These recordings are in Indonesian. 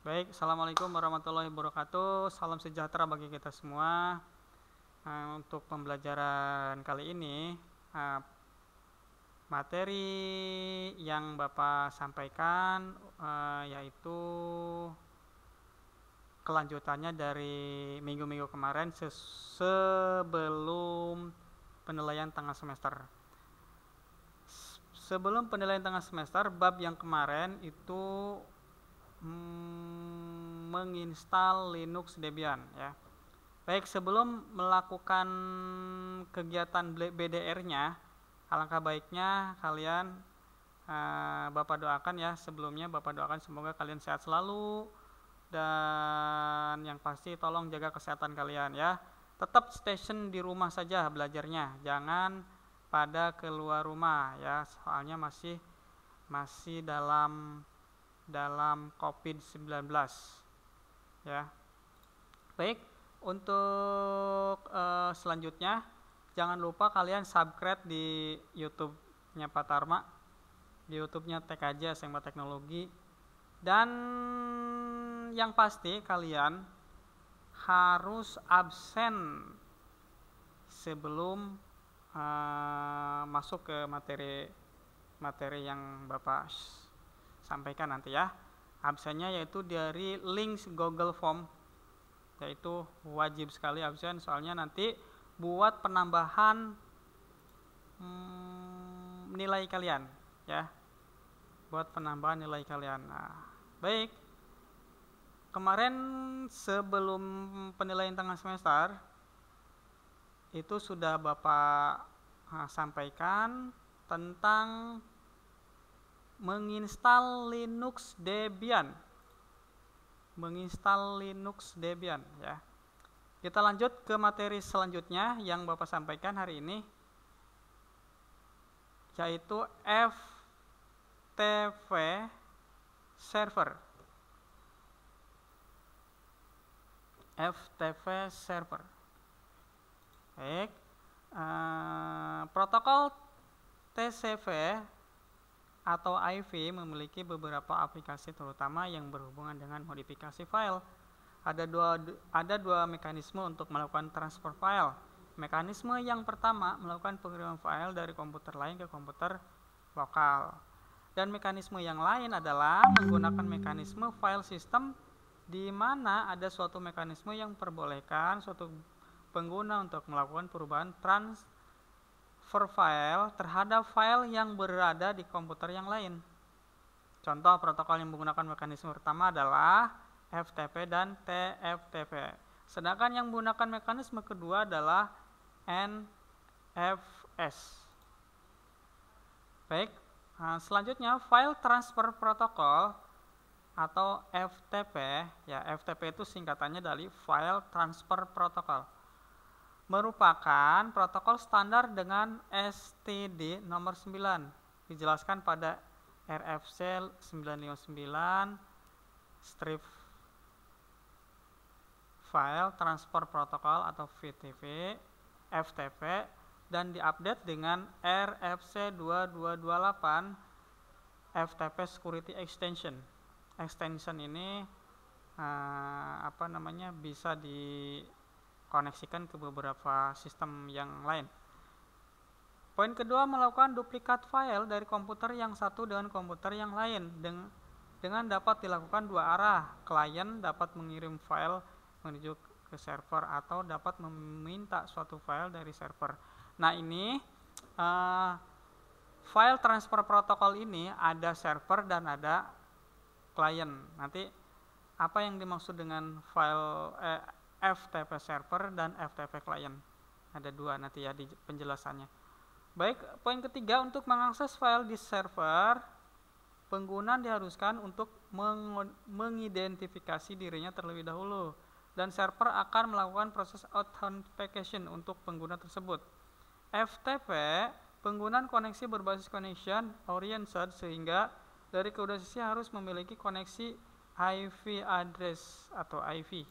Baik, Assalamualaikum warahmatullahi wabarakatuh. Salam sejahtera bagi kita semua. Untuk pembelajaran kali ini, materi yang Bapak sampaikan yaitu kelanjutannya dari minggu-minggu kemarin sebelum penilaian tengah semester. Sebelum penilaian tengah semester, bab yang kemarin itu menginstal Linux Debian ya. Baik, sebelum melakukan kegiatan BDR-nya, alangkah baiknya kalian Bapak doakan ya, sebelumnya Bapak doakan semoga kalian sehat selalu, dan yang pasti tolong jaga kesehatan kalian ya. Tetap station di rumah saja belajarnya, jangan pada keluar rumah ya, soalnya masih dalam COVID-19 ya. Baik, untuk selanjutnya jangan lupa kalian subscribe di YouTube-nya Pak Tarma, di YouTube-nya TKJ SMK Teknologi, dan yang pasti kalian harus absen sebelum masuk ke materi yang Bapak sampaikan nanti ya. Absennya yaitu dari link Google Form, yaitu wajib sekali absen, soalnya nanti buat penambahan nilai kalian ya, buat penambahan nilai kalian. Baik, kemarin sebelum penilaian tengah semester itu sudah Bapak sampaikan tentang menginstal Linux Debian. Ya. Kita lanjut ke materi selanjutnya yang Bapak sampaikan hari ini, yaitu FTP server. Baik, protokol TCP atau IV memiliki beberapa aplikasi terutama yang berhubungan dengan modifikasi file. Ada dua mekanisme untuk melakukan transfer file. Mekanisme yang pertama melakukan pengiriman file dari komputer lain ke komputer lokal. Dan mekanisme yang lain adalah menggunakan mekanisme file system, di mana ada suatu mekanisme yang memperbolehkan suatu pengguna untuk melakukan perubahan transfer file terhadap file yang berada di komputer yang lain. Contoh protokol yang menggunakan mekanisme pertama adalah FTP dan TFTP. Sedangkan yang menggunakan mekanisme kedua adalah NFS. Baik, selanjutnya file transfer protocol atau FTP. Ya, FTP itu singkatannya dari file transfer protocol. Merupakan protokol standar dengan STD nomor 9, dijelaskan pada RFC 959 strip file transfer protocol atau FTP, dan diupdate dengan RFC 2228 FTP Security Extension. Extension ini bisa dikoneksikan ke beberapa sistem yang lain. Poin kedua, melakukan duplikat file dari komputer yang satu dengan komputer yang lain dengan dapat dilakukan dua arah. Klien dapat mengirim file menuju ke server atau dapat meminta suatu file dari server. Nah, ini file transfer protokol ini ada server dan ada klien. Nanti apa yang dimaksud dengan file FTP server dan FTP klien? Ada dua nanti ya di penjelasannya. Baik, poin ketiga, untuk mengakses file di server, pengguna diharuskan untuk mengidentifikasi dirinya terlebih dahulu, dan server akan melakukan proses authentication untuk pengguna tersebut. FTP, penggunaan koneksi berbasis connection oriented, sehingga dari kedua sisi harus memiliki koneksi IP address atau IP.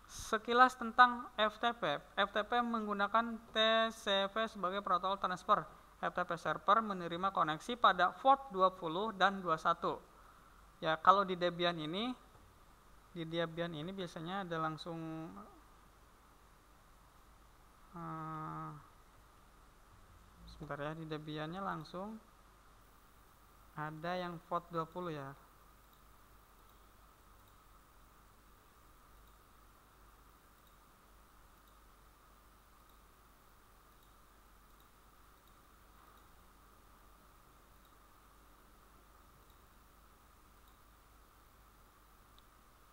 Sekilas tentang FTP. FTP menggunakan TCP sebagai protokol transfer. FTP server menerima koneksi pada port 20 dan 21. Ya, kalau di Debian ini di Debian ini biasanya ada langsung sebentar ya, di Debiannya langsung ada yang vote 20 ya.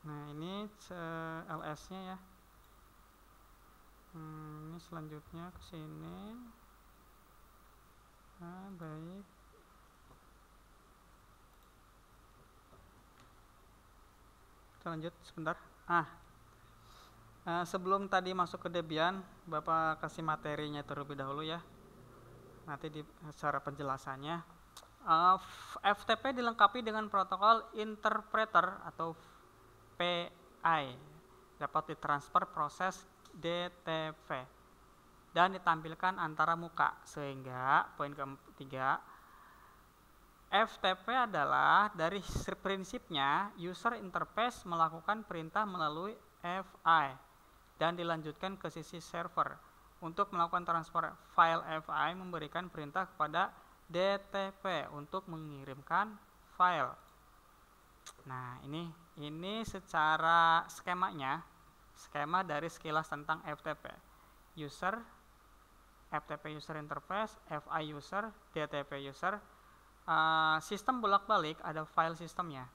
Nah ini LS-nya ya. Ini selanjutnya ke sini. Nah, baik. Kita lanjut sebentar. Sebelum tadi masuk ke Debian, Bapak kasih materinya terlebih dahulu ya. Nanti di secara penjelasannya. FTP dilengkapi dengan protokol interpreter atau PI, dapat ditransfer proses DTP dan ditampilkan antara muka, sehingga poin ketiga, FTP adalah dari prinsipnya user interface melakukan perintah melalui FI dan dilanjutkan ke sisi server. Untuk melakukan transfer file FI memberikan perintah kepada DTP untuk mengirimkan file. Nah, ini secara skemanya, skema dari sekilas tentang FTP. User, FTP user interface, FI user, DTP user. Sistem bolak-balik ada file sistemnya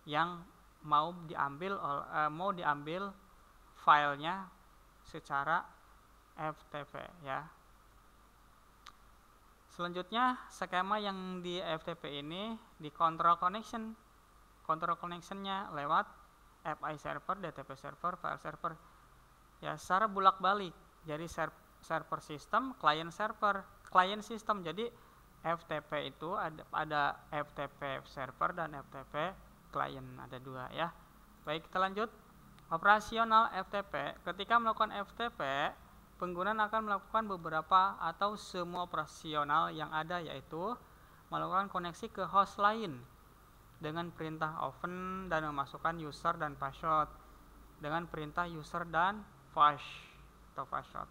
yang mau diambil filenya secara FTP ya. Selanjutnya skema yang di FTP ini di control connection. Control connectionnya lewat FI server, DTP server, file server ya, secara bolak-balik. Jadi server system, client server, client system. Jadi FTP itu ada FTP server dan FTP client, ada dua ya. Baik, kita lanjut. Operasional FTP. Ketika melakukan FTP, pengguna akan melakukan beberapa atau semua operasional yang ada, yaitu melakukan koneksi ke host lain dengan perintah open dan memasukkan user dan password dengan perintah user dan flash atau password.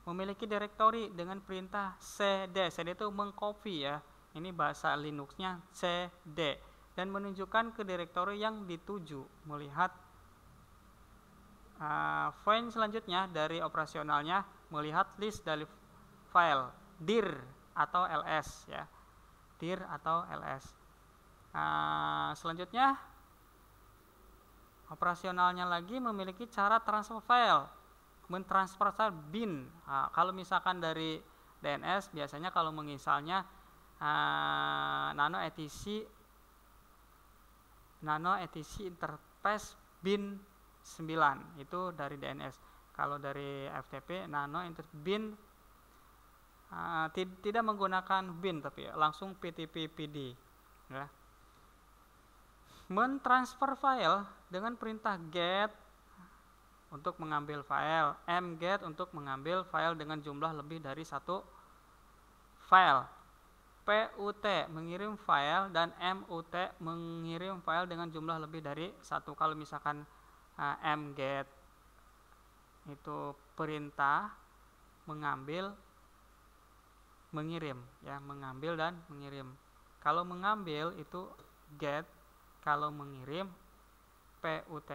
Memiliki direktori dengan perintah cd. cd itu mengcopy ya. Ini bahasa Linuxnya cd dan menunjukkan ke direktori yang dituju. Melihat poin selanjutnya dari operasionalnya, melihat list dari file dir atau ls ya. Dir atau ls. Selanjutnya operasionalnya lagi memiliki cara transfer file, mentransfer file bin. Kalau misalkan dari DNS biasanya kalau menginstalnya nano etc interface bin 9 itu dari DNS. Kalau dari FTP nano interface bin tidak menggunakan bin tapi langsung PTP PD ya. Mentransfer file dengan perintah get untuk mengambil file, mget untuk mengambil file dengan jumlah lebih dari satu file, put mengirim file, dan mut mengirim file dengan jumlah lebih dari satu. Kalau misalkan mget itu perintah mengambil, mengirim ya, mengambil dan mengirim. Kalau mengambil itu get, kalau mengirim put.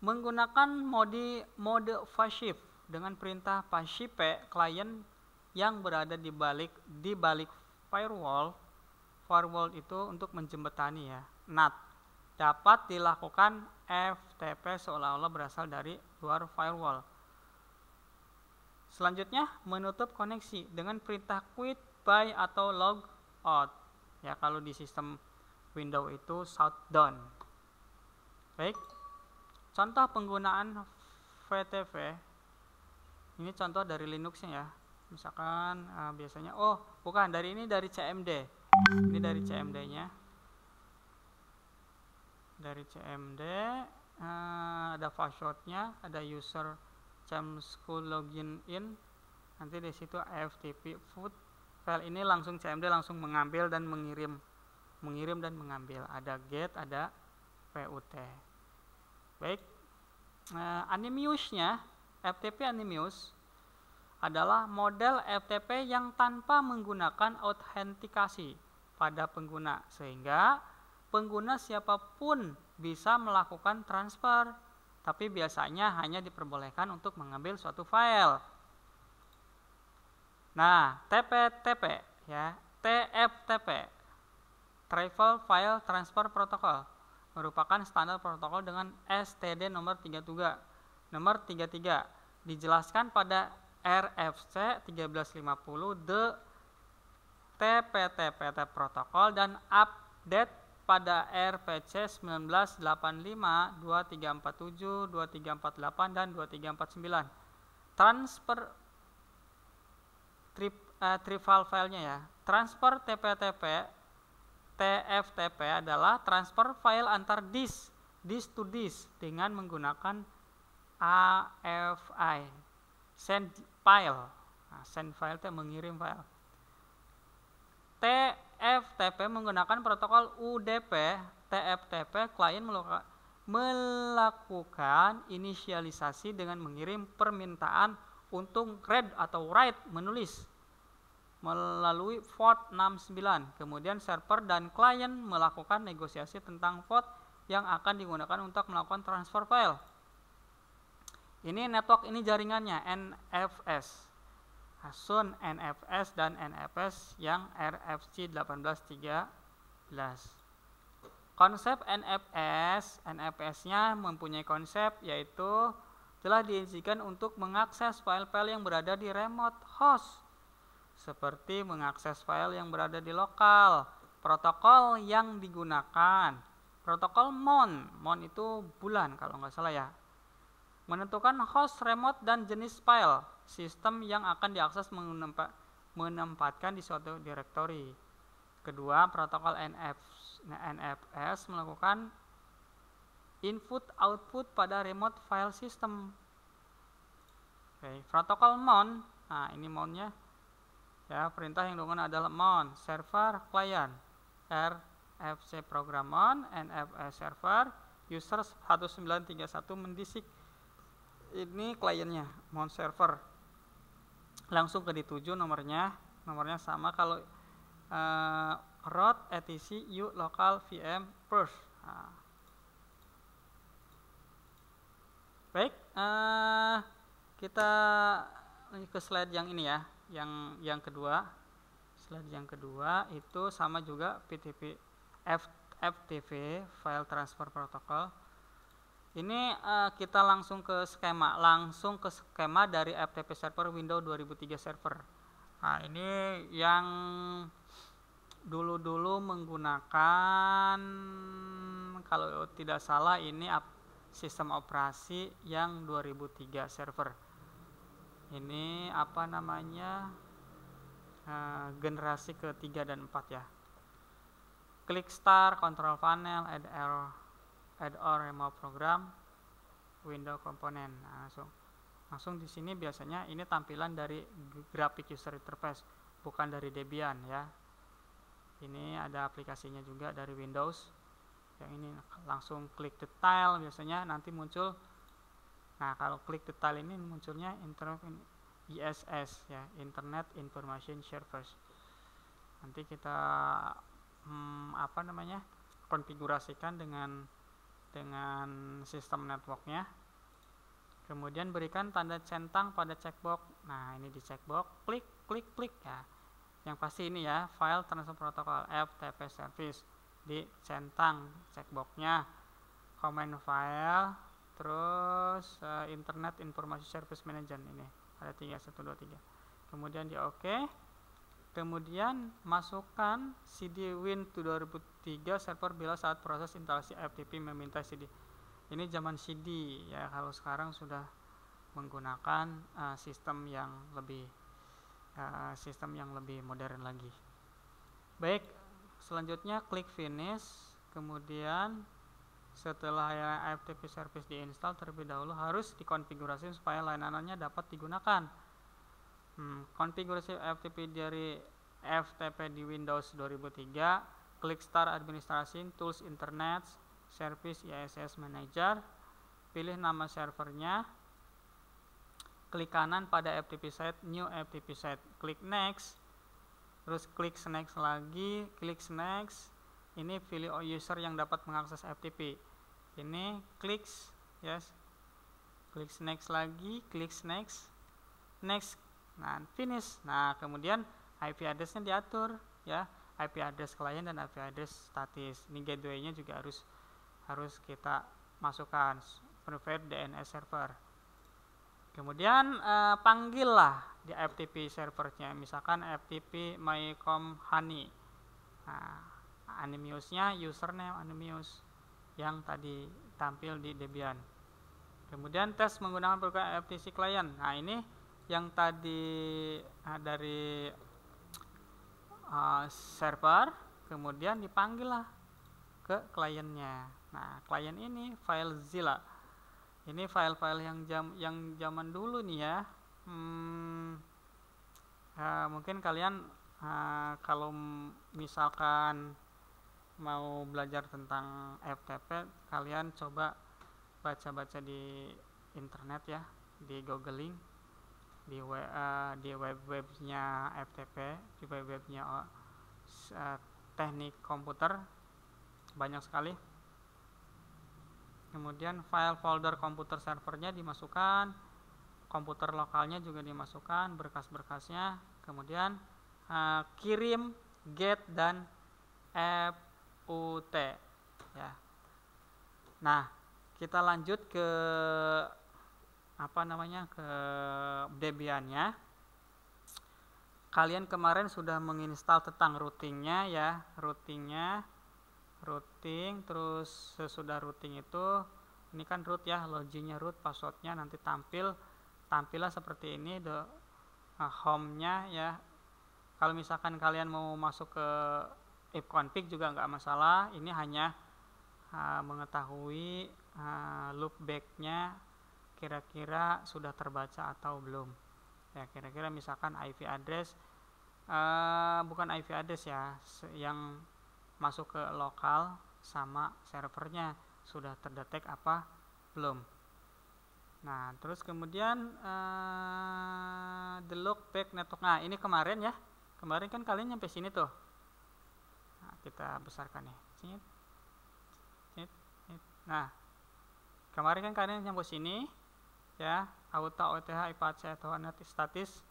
Menggunakan mode fast dengan perintah fastship klien yang berada di balik firewall. Firewall itu untuk menjembatani ya. NAT dapat dilakukan FTP seolah-olah berasal dari luar firewall. Selanjutnya menutup koneksi dengan perintah quit by atau log out. Ya, kalau di sistem Windows itu shutdown. Baik. Contoh penggunaan VTP. Ini contoh dari Linuxnya ya. Misalkan biasanya bukan dari CMD. Ini dari CMD-nya. Dari CMD ada password-nya, ada user school login in. Nanti di situ FTP foot. File ini langsung CMD langsung mengambil dan mengirim dan mengambil. Ada get, ada PUT. Baik, Anonymous-nya, FTP Anonymous adalah model FTP yang tanpa menggunakan autentikasi pada pengguna, sehingga pengguna siapapun bisa melakukan transfer, tapi biasanya hanya diperbolehkan untuk mengambil suatu file. Nah, TPTP ya, TFTP, Travel File Transfer Protocol, merupakan standar protokol dengan STD nomor 33. Dijelaskan pada RFC 1350 The TPTP protokol dan update pada RPC 1985, 2347, 2348 dan 2349. Transfer trival filenya ya. Transfer TFTP adalah transfer file antar disk to disk dengan menggunakan AFI, send file. Nah, send file itu mengirim file. TFTP menggunakan protokol UDP. TFTP klien melakukan inisialisasi dengan mengirim permintaan untuk read atau write, menulis melalui port 69. Kemudian server dan klien melakukan negosiasi tentang port yang akan digunakan untuk melakukan transfer file. Ini network, ini jaringannya NFS. Sun NFS dan NFS yang RFC 1813. Konsep NFS-nya mempunyai konsep yaitu telah diizinkan untuk mengakses file-file yang berada di remote host, seperti mengakses file yang berada di lokal. Protokol yang digunakan, protokol MON itu bulan kalau nggak salah ya, menentukan host remote dan jenis file sistem yang akan diakses menempatkan di suatu direktori. Kedua, protokol NFS melakukan input output pada remote file system. Oke, protokol MON, nah ini MON-nya ya, perintah yang digunakan adalah MON, server client, RFC program MON, NFS server, user 1931 mendisik. Ini kliennya, MON server. Langsung ke dituju nomornya sama kalau root etc u local vm first. Nah. Baik, kita ke slide yang ini ya, yang kedua. Slide yang kedua itu sama juga FTP file transfer protocol. Ini kita langsung ke skema dari FTP server Windows 2003 server. Nah, ini yang dulu menggunakan, kalau tidak salah ini sistem operasi yang 2003 server. Ini apa namanya, generasi ketiga dan 4 ya. Klik start, control panel, add or remove program, window component. Nah, langsung di sini biasanya ini tampilan dari graphic user interface, bukan dari Debian ya. Ini ada aplikasinya juga dari Windows. Yang ini langsung klik detail biasanya nanti muncul. Nah, kalau klik detail ini munculnya ISS ya, Internet Information Service. Nanti kita konfigurasikan dengan sistem networknya. Kemudian berikan tanda centang pada checkbox. Nah, ini di checkbox, klik ya. Yang pasti ini ya, file transfer protocol FTP service, di centang checkboxnya, command file, terus Internet Information Service Manager, ini ada 3123. Kemudian di OK. Kemudian masukkan CD Win 2003 server bila saat proses instalasi FTP meminta CD. Ini zaman CD ya, kalau sekarang sudah menggunakan sistem yang lebih modern lagi. Baik, selanjutnya klik finish. Kemudian setelah FTP service diinstal, terlebih dahulu harus dikonfigurasi supaya layanannya dapat digunakan. Konfigurasi FTP dari FTP di Windows 2003, klik Start Administration, Tools, Internet, Service ISS Manager, pilih nama servernya, klik kanan pada FTP site, new FTP site, klik next, terus klik next lagi, klik next. Ini pilih user yang dapat mengakses FTP. Ini klik yes, klik next lagi, klik next, next, nah finish. Nah kemudian IP address-nya diatur ya, IP address klien dan IP address statis. Ini gateway-nya juga harus kita masukkan, private DNS server. Kemudian panggillah di FTP servernya, misalkan FTP mycom honey. Nah, Anonymous-nya username Anonymous yang tadi tampil di Debian. Kemudian tes menggunakan program FTC client. Nah, ini yang tadi dari server, kemudian dipanggillah ke kliennya. Nah, klien ini FileZilla. Ini file-file yang zaman dulu nih ya. Mungkin kalian kalau misalkan mau belajar tentang FTP, kalian coba baca-baca di internet ya, di googling, di web-webnya FTP, di web-webnya teknik komputer, banyak sekali. Kemudian file folder komputer servernya dimasukkan, komputer lokalnya juga dimasukkan, berkas-berkasnya. Kemudian kirim get dan FUT ya. Nah, kita lanjut ke ke Debian-nya. Kalian kemarin sudah menginstal tentang routingnya ya, routing, terus sesudah routing itu ini kan root ya, loginnya root, passwordnya nanti tampillah seperti ini, home-nya ya. Kalau misalkan kalian mau masuk ke ifconfig juga nggak masalah, ini hanya mengetahui loopback-nya kira-kira sudah terbaca atau belum ya. Kira-kira misalkan IP address, bukan IP address ya, yang masuk ke lokal sama servernya sudah terdetek apa belum. Nah, terus kemudian the loopback network. Nah, ini kemarin ya. Kemarin kan kalian nyampe sini tuh. Nah, kita besarkan nih. Nah, kemarin kan kalian nyampe sini ya, auto OTH IPAC atau net statis.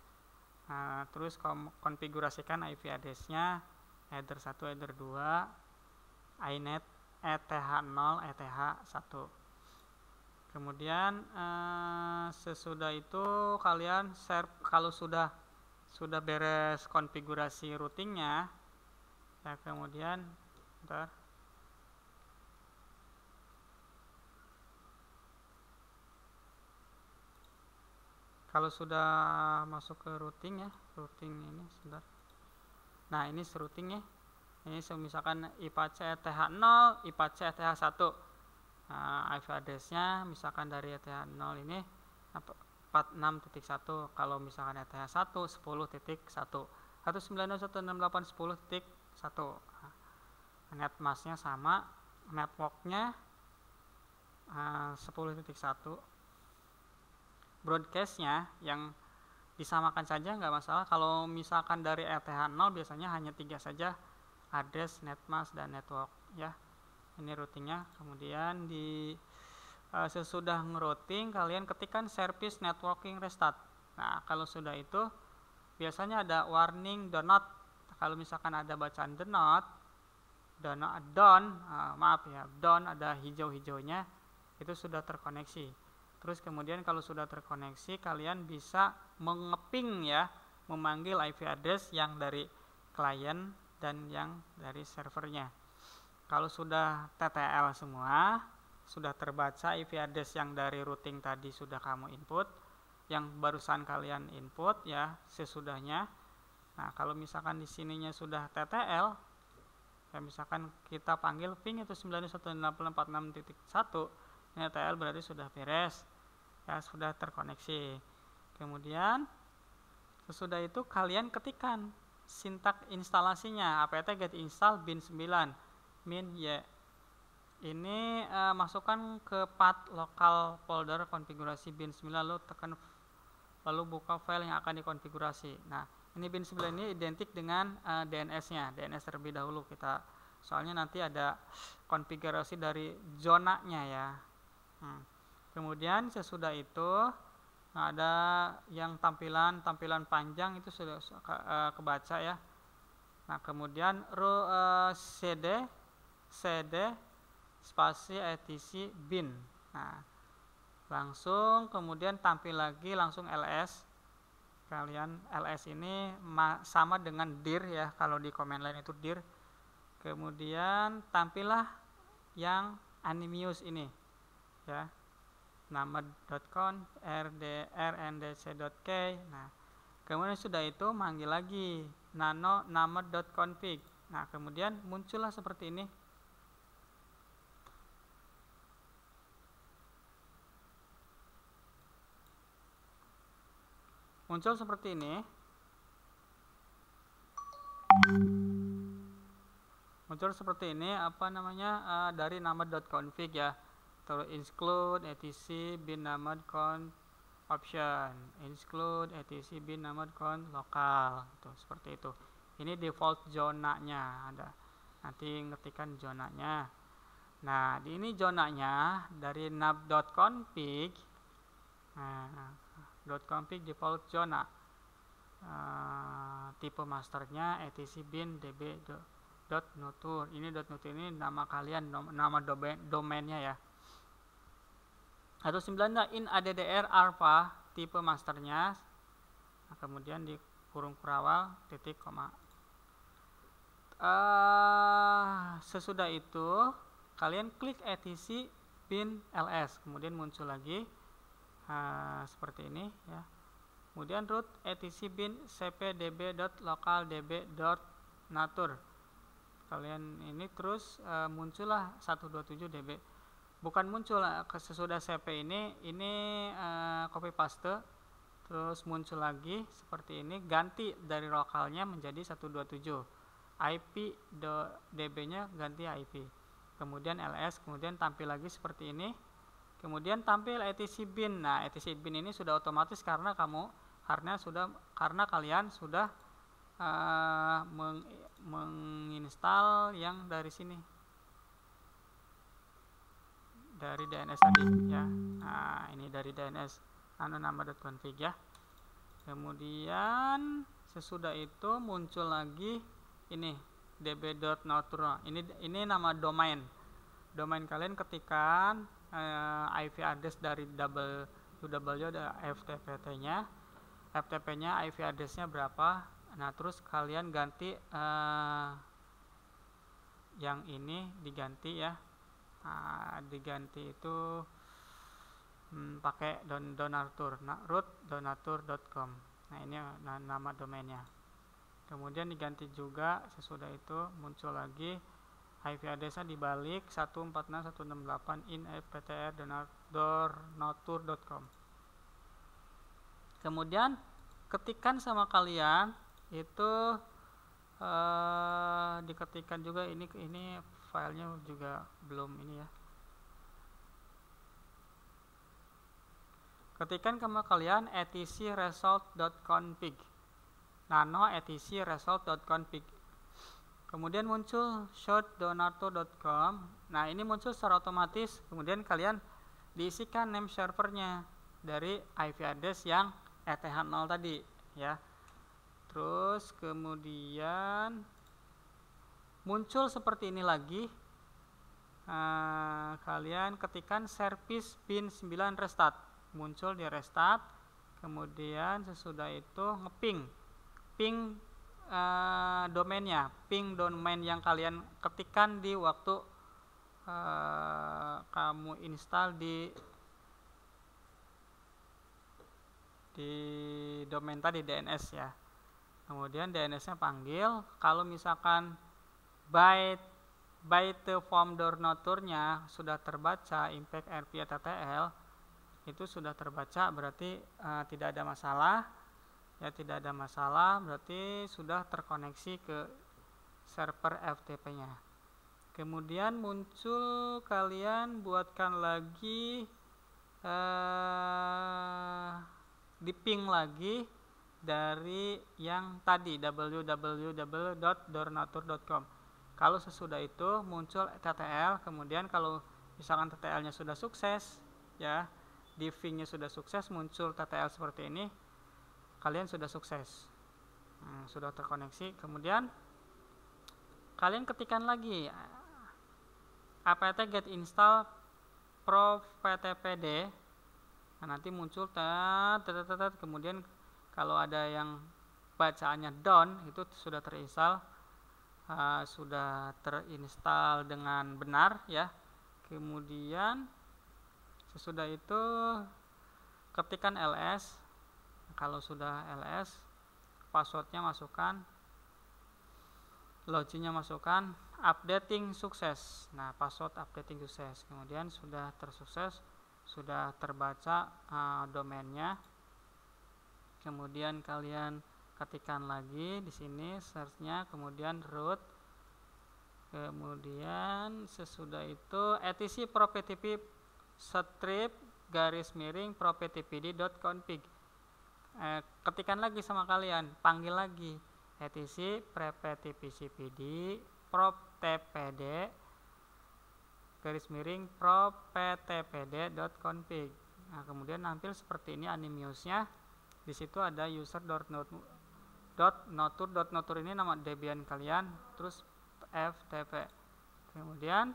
Nah, terus konfigurasikan IP address-nya, header 1, header 2, inet, ETH0, ETH1. Kemudian sesudah itu kalian share, kalau sudah beres konfigurasi routingnya ya, kemudian kalau sudah masuk ke routing ya, routing ini sebentar. Nah, ini routingnya. Ini misalkan IPAC ETH0, IPAC ETH1. Nah, IP address-nya misalkan dari ETH0 ini 46.1, kalau misalkan ETH1 10.1, 192.168.10.1. Netmask-nya sama, network-nya 10.1. Broadcast-nya yang disamakan saja nggak masalah. Kalau misalkan dari ETH0 biasanya hanya 3 saja, address, netmask, dan network ya. Ini routingnya. Kemudian di sesudah ngerouting kalian ketikkan service networking restart. Nah, kalau sudah itu biasanya ada warning do not. Kalau misalkan ada bacaan do not, down ada hijau-hijaunya, itu sudah terkoneksi. Terus kemudian kalau sudah terkoneksi kalian bisa mengeping ya, memanggil IP address yang dari klien dan yang dari servernya. Kalau sudah TTL semua, sudah terbaca IP address yang dari routing tadi sudah kamu input, yang barusan kalian input ya sesudahnya. Nah, kalau misalkan di sininya sudah TTL, ya misalkan kita panggil ping itu 91.168.1, ini TTL berarti sudah beres ya, sudah terkoneksi. Kemudian sesudah itu kalian ketikkan sintak instalasinya, apt get install bin 9 min y. Ini masukkan ke path lokal folder konfigurasi bin9 lalu tekan lalu buka file yang akan dikonfigurasi. Nah, ini bin9 ini identik dengan DNS-nya. DNS terlebih dahulu kita, soalnya nanti ada konfigurasi dari zonanya ya. Kemudian sesudah itu ada yang tampilan panjang itu sudah kebaca ya. Nah, kemudian cd spasi etc bin. Nah, langsung kemudian tampil lagi langsung ls. Kalian ls ini sama dengan dir ya, kalau di command line itu dir. Kemudian tampillah yang animius ini ya, nama.conf rndc.k. Nah, kemudian sudah itu manggil lagi nama.config. Nah, kemudian muncullah seperti ini. Muncul seperti ini. Muncul seperti ini dari nama.config ya. Terus include etc bin nama.conf option, include etc bin nama.conf lokal. Tuh, seperti itu. Ini default zonanya ada. Nanti ngetikkan zonanya. Nah, di ini zonanya dari nav.config. Nah, .config default zona, tipe masternya etc bin db.nutur. Ini .nutur ini nama kalian, nama domainnya ya. Atau 9 in addr arpa tipe masternya. Nah, kemudian di kurung kurawal titik koma. Sesudah itu kalian klik etc bin ls, kemudian muncul lagi seperti ini ya. Kemudian root etc bin cpdb.localdb.natur. Kalian ini terus muncullah 127 db. Bukan muncul sesudah cp ini copy paste, terus muncul lagi seperti ini, ganti dari lokalnya menjadi 127. IP db-nya ganti IP. Kemudian ls, kemudian tampil lagi seperti ini. Kemudian tampil etc bin. Nah, etc bin ini sudah otomatis karena kalian sudah menginstal yang dari sini, dari DNS tadi ya. Nah, ini dari DNS nama.config ya. Kemudian sesudah itu muncul lagi ini db.natur. Ini nama domain. Domain kalian ketikkan IP address dari www ada FTP-nya. FTP-nya IP address-nya berapa? Nah, terus kalian ganti yang ini diganti ya. Diganti itu pakai donatur, root donatur.com. Nah, ini nama domainnya. Kemudian diganti juga. Sesudah itu muncul lagi IP address-nya dibalik 146.168 in fptr.donatur.com. Kemudian ketikkan sama kalian itu diketikkan juga ini filenya juga belum ini ya. Ketikkan sama kalian etc result.config. nano etc result.config. Kemudian muncul short.donatur.com. Nah, ini muncul secara otomatis. Kemudian kalian diisikan name servernya dari IP address yang ETH0 tadi ya. Terus kemudian muncul seperti ini lagi. Kalian ketikkan service bin9 restart. Muncul di restart. Kemudian sesudah itu ping domainnya, ping domain yang kalian ketikkan di waktu kamu install di domain tadi DNS ya. Kemudian DNS-nya panggil. Kalau misalkan byte form donaturnya sudah terbaca, impact rp ttl itu sudah terbaca, berarti tidak ada masalah. Ya, tidak ada masalah, berarti sudah terkoneksi ke server FTP-nya. Kemudian muncul, kalian buatkan lagi di ping lagi dari yang tadi www.doornatur.com. Kalau sesudah itu muncul TTL, kemudian kalau misalkan TTL-nya sudah sukses, ya, diffing-nya sudah sukses, muncul TTL seperti ini, kalian sudah sukses, sudah terkoneksi. Kemudian kalian ketikkan lagi apt get install pro ptpd. Nah, nanti muncul kemudian kalau ada yang bacaannya down, itu sudah terinstall dengan benar, ya. Kemudian sesudah itu ketikkan ls. Kalau sudah ls, passwordnya masukkan, loginnya masukkan, updating sukses. Nah, password updating sukses. Kemudian sudah tersukses, sudah terbaca domainnya. Kemudian kalian ketikkan lagi di sini searchnya, kemudian root. Kemudian sesudah itu etc proptp strip _proptpd.config. Ketikkan lagi sama kalian, panggil lagi etc proptpcpd proptpd _proptpd.config. Nah, kemudian nampil seperti ini Anonymous-nya. Di situ ada user.notur ini nama Debian kalian, terus ftp. Kemudian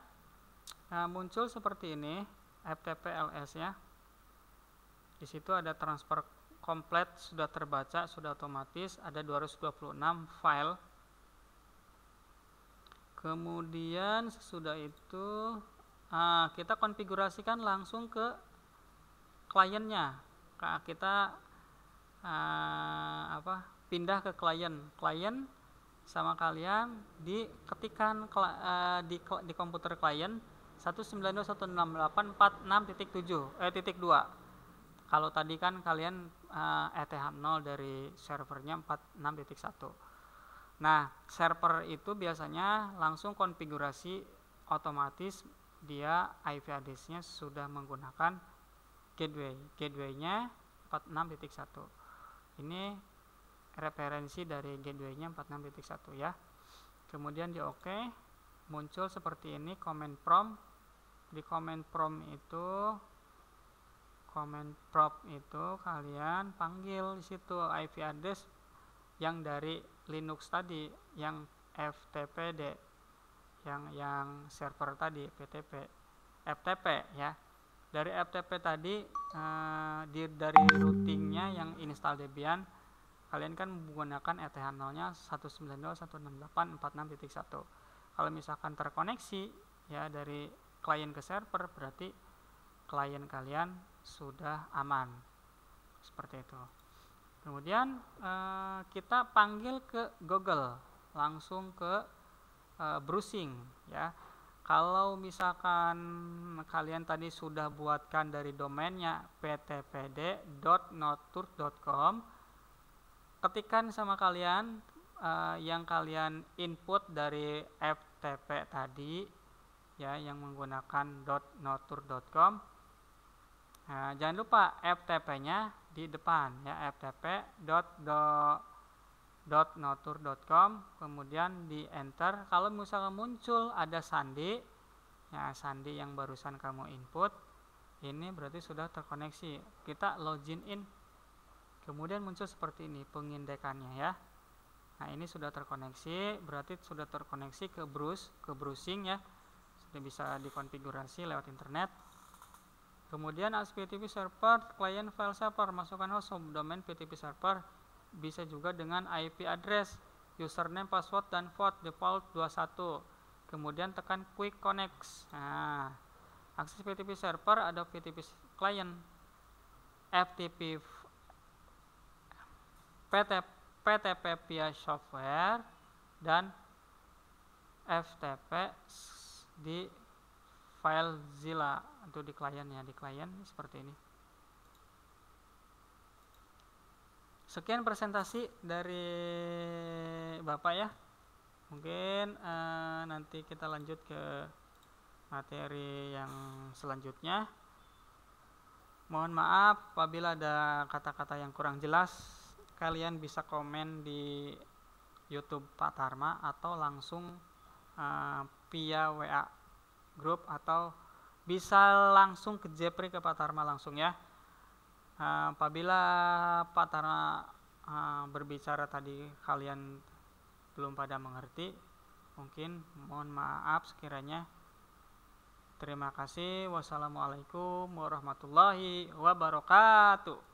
muncul seperti ini ftp ls-nya. Di situ ada transfer komplit, sudah terbaca, sudah otomatis, ada 226 file. Kemudian sesudah itu kita konfigurasikan langsung ke kliennya. Kita pindah ke klien sama kalian diketikkan di komputer klien 192.168.46.2. Kalau tadi kan kalian ETH0 dari servernya 46.1. Nah, server itu biasanya langsung konfigurasi otomatis, dia IP address-nya sudah menggunakan gateway-nya 46.1. Ini referensi dari gateway-nya 46.1, ya. Kemudian di OK, muncul seperti ini command prompt. Di command prompt itu kalian panggil di situ IP address yang dari Linux tadi, yang FTPD, yang server tadi FTP, ya. Dari FTP tadi dari routingnya yang install Debian, kalian kan menggunakan ETH0-nya 192.168.46.1. Kalau misalkan terkoneksi, ya, dari klien ke server, berarti klien kalian sudah aman, seperti itu. Kemudian kita panggil ke Google, langsung ke browsing, ya. Kalau misalkan kalian tadi sudah buatkan dari domainnya ptpd.notur.com, ketikkan sama kalian yang kalian input dari FTP tadi, ya, yang menggunakan .notur.com. Nah, jangan lupa FTP-nya di depan, ya, ftp.notur.com, kemudian di enter. Kalau misalkan muncul ada sandi, ya, sandi yang barusan kamu input, ini berarti sudah terkoneksi. Kita login in, kemudian muncul seperti ini pengindekannya, ya. Nah, ini sudah terkoneksi, berarti sudah terkoneksi ke browsing, ya. Sudah bisa dikonfigurasi lewat internet. Kemudian HTTP server, client file server, masukkan host subdomain PTP server, bisa juga dengan IP address, username, password, dan port default 21. Kemudian tekan quick connect. Nah, akses PTP server ada PTP client, FTP PTP via software, dan FTP di FileZilla untuk di klien, ya, di klien seperti ini. Sekian presentasi dari Bapak, ya. Mungkin nanti kita lanjut ke materi yang selanjutnya. Mohon maaf apabila ada kata-kata yang kurang jelas. Kalian bisa komen di YouTube Pak Tarma atau langsung via WA grup, atau bisa langsung ke Jepri ke Pak Tarma langsung ya. Apabila Pak Tarma berbicara tadi kalian belum pada mengerti, mungkin mohon maaf sekiranya. Terima kasih. Wassalamualaikum warahmatullahi wabarakatuh.